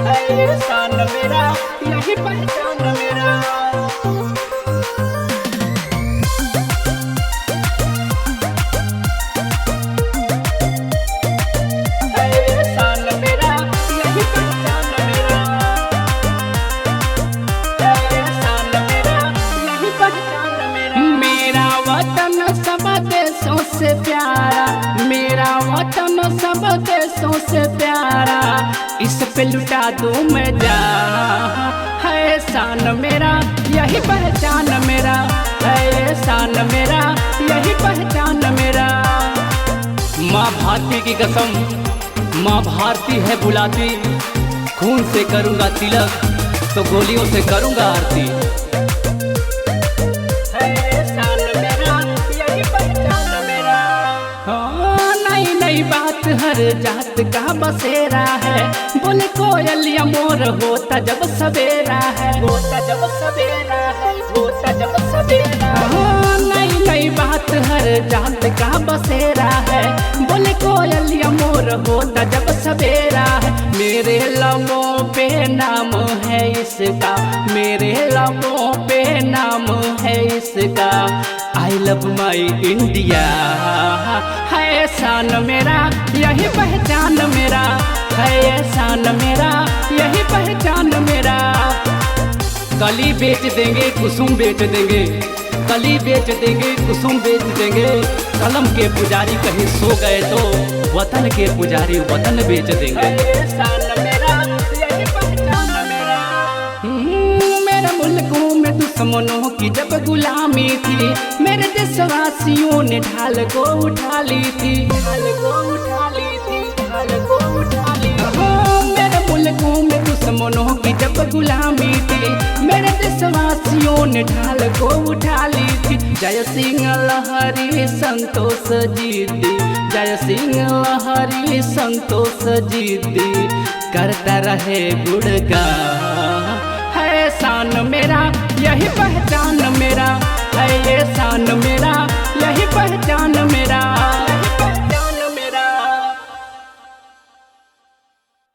है शान मेरा, यही पहचान मेरा। से प्यारा मेरा वतन सब देशों से प्यारा, इस पे लुटा दूं मैं जान। है शान मेरा, यही पहचान मेरा, है शान मेरा, यही पहचान मेरा। माँ भारती की कसम, माँ भारती है बुलाती, खून से करूँगा तिलक तो गोलियों से करूँगा आरती। बात हर जात का बसेरा है, बोले कोयलिया मोर होता जब सवेरा है, होता जब सवेरा है, होता जब सवेरा। नई नई बात हर जात का बसेरा है, बोले कोयलिया मोर होता जब सवेरा है। मेरे लबों पे नाम है इसका, मेरे लबों पे नाम है इसका, आई लव माई इंडिया। है शान मेरा, यही पहचान मेरा, है शान मेरा, यही पहचान मेरा। कली बेच देंगे कुसुम बेच देंगे, कली बेच देंगे कुसुम बेच देंगे। कलम के पुजारी कहीं सो गए तो वतन के पुजारी वतन बेच देंगे। है शान मेरा, यही पहचान मेरा। मेरे मुल्कों में दुश्मनों की जब गुलामी थी, मेरे देशवासियों ने ढाल को उठा ली थी, ढाल को उठा ली थी, ढाल को उठा ली थी। मेरे मुल्कों में दुश्मनों की जब गुलामी थी, मेरे देशवासियों ने ढाल को उठा ली थी। जय सिंह लहरी संतोष जीती, जय सिंह लहरी संतोष जीती, करता रहे गुणगान। है शान मेरा, यही पहचान मेरा, है ये शान मेरा,